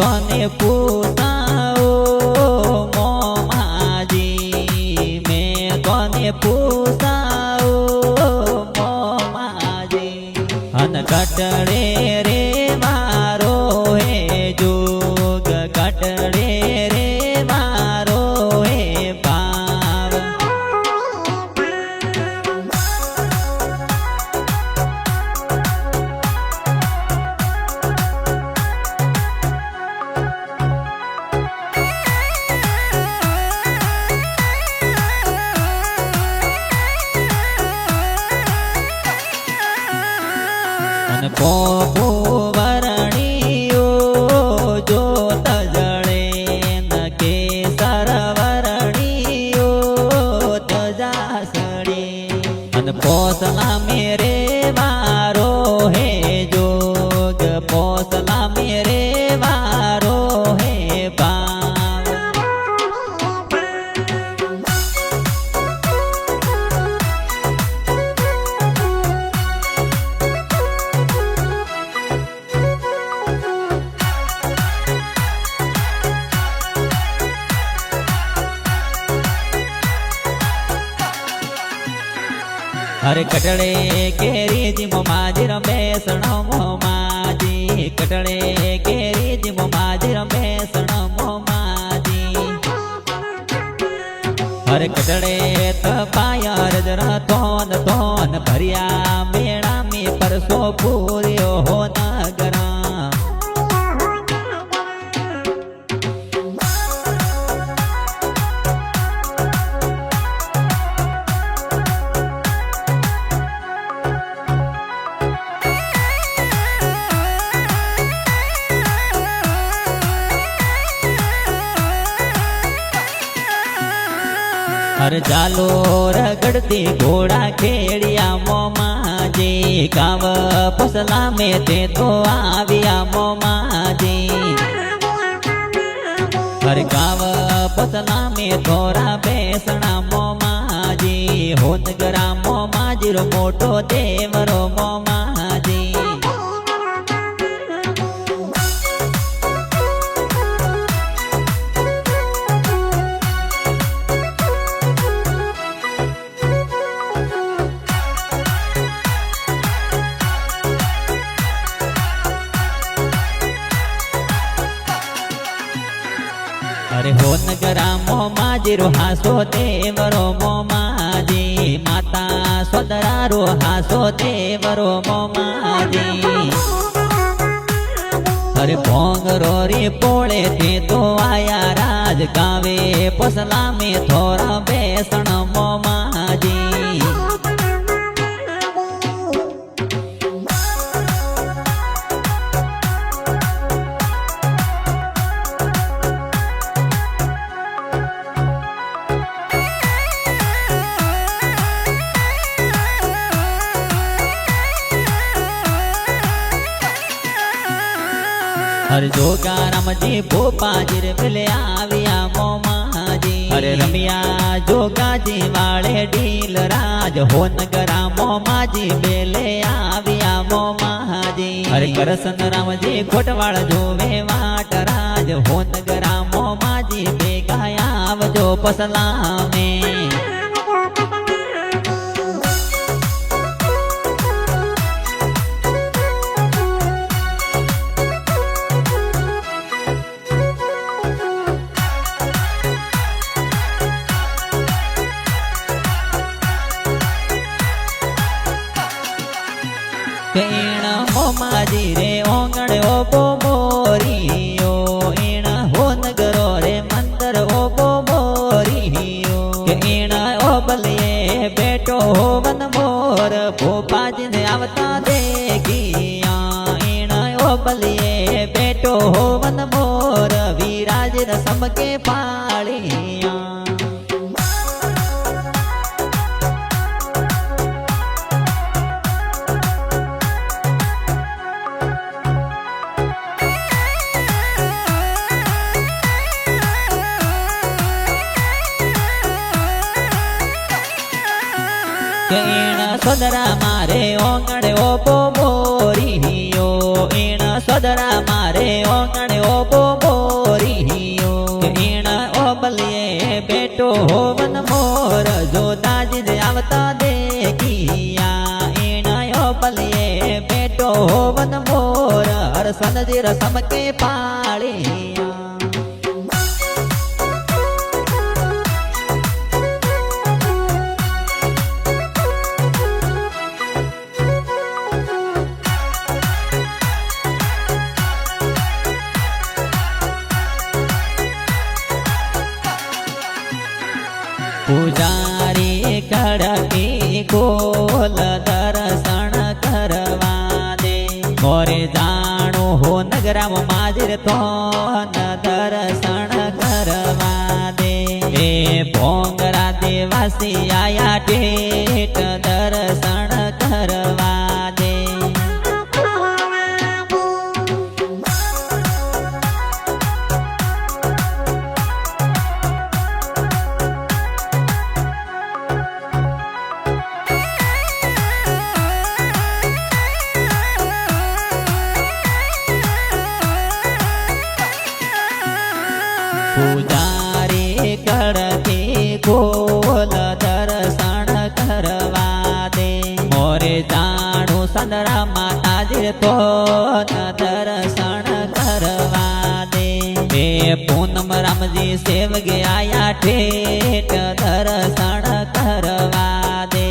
तोने पूछाओ मोमाजी मैं तोने पूछाओ मोमाजी अन कटड़े रे मारो हे जोग कटड़े रे मारो हे भाव पोपो वरणियो जो तजड़े न के सरवरणियो तजासड़े अन पोसला मेरे वारो है जोग पोसला मेरे वारो है भाव हरे कटड़े केरी जी मोमाजी रमेशण मोमाजी कटड़े केरी जी मोमाजी रमेशण मोमाजी हरे कटड़े तपायर जरा तोन तोन भरिया मेणा में परसो पूर्यो हो नगरा हर जालो रगड़ती घोड़ा खेड़िया मोमाजी काव फसला में ते तो आविया मोमाजी हर काव फसला में थोड़ा बेसना मोमाजी होत गरा मोमाजी रो मोटो देवरो मोमाजी अरे हो नगरा मोमाजी रो हासो देवरो मोमाजी माता सोदरा रो हासो देवरो मोमाजी अरे भोंगरो रे पोळे ते तो आया राज गावे पसला में थोड़ा बेसण मोमाजी हर जोगा रामजी भोपा जी रे मिले आविया मोमाजी अरे रमिया जोगा जी वाले डील राज हो नगरा मोमाजी बेले आविया मोमाजी अरे करसन रामजी खोटवाड़ जोवे वाट राज हो नगरा मोमाजी बेगाया आवजो पसला में केण मोमाजी रे ओंगण ओबो मोरियो एण हो नगरो रे मंदर ओबो मोरियो केण ओबलिए बेटो हो वन मोर भोपाजी ने आवता देखिया एण ओबलिए बेटो हो वन मोर वीराज रसम के पालिया सोदरा मारे ओंगड़े ओपो मोरियो एण પદરા મારે ઓગણે ઓબો બોરીયો ઈણ ઓબલીએ બેટો હોવન મોર જો દાજી આવતા દેખિયા ઈણ ઓબલીએ બેટો હોવન મોર હરસનજી રસમ કે પાળિયા પૂજારી કડકી ગોલ દર્શન કરવા દે મોરે જાણું હો નગરામ માજર તો દર્શન કરવા દે એ ભોંગરા દેવાસી આયા ટેટ દર્શન કરવા દે પૂજારી કડકી ગોલ દર્શન કરવા દે મોરે જાણું સંદરા માતાજી તો દર્શન કરવા દે એ પૂનમ રામજી સેવગે આયા ઠેઠ દર્શન કરવા દે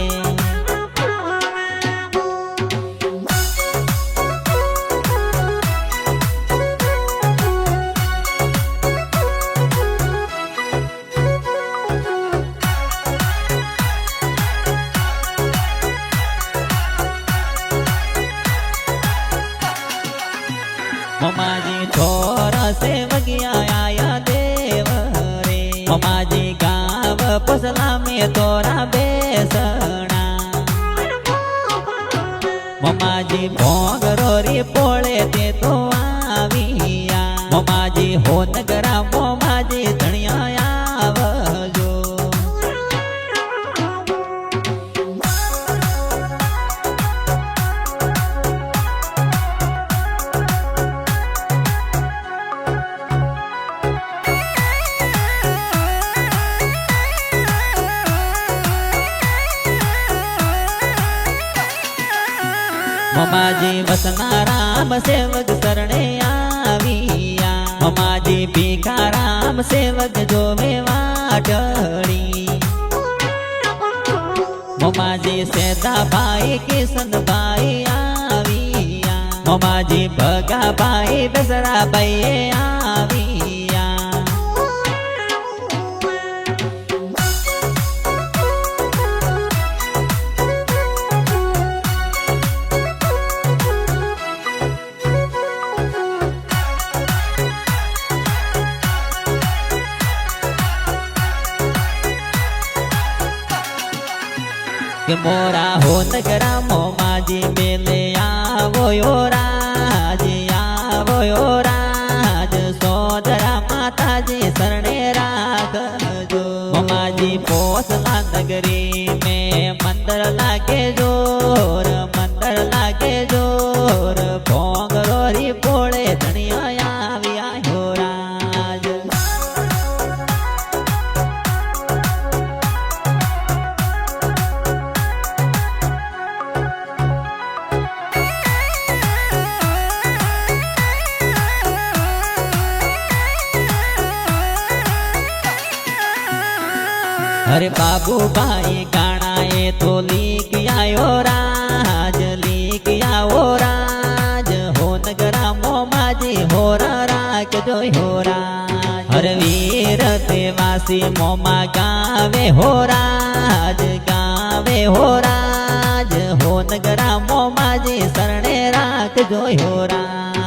મમાજી છોર સેવગિયા આયા દેવ રે મમાજી ગાવ પસલા મે તોરા બેસણા મમાજી ભોગરો રી પોળે તે તો આવિયા મમાજી હોનગરા મમાજી ધણિયા આવજો મમાજી વસનારામ સેવક શરણે આવિયા મમાજી ભીખારામ સેવક જોવે વાટડી મમાજી સેદાભાઈ કિશનભાઈ આવિયા મમાજી ભગાભાઈ દસરાભાઈ આવિયા કે મોરા હો નગરા મોમાજી બેલે આવો રાજ સોદરા માતાજી શરણે રાખજો મોમાજી પોસલા નગરી મેં મંદર લાગે જોર ભોંગરો રી પોળે ધણિયા આવ્યા હો રાજ अरे बाबू भाई गाना ये तो लिख आयो राज हो नगरा मोमाजी हो राख जो हो राज हर वीर देवासी मोमा गावे हो राज हो नगरा मोमाजी शरणे राख जो हो राज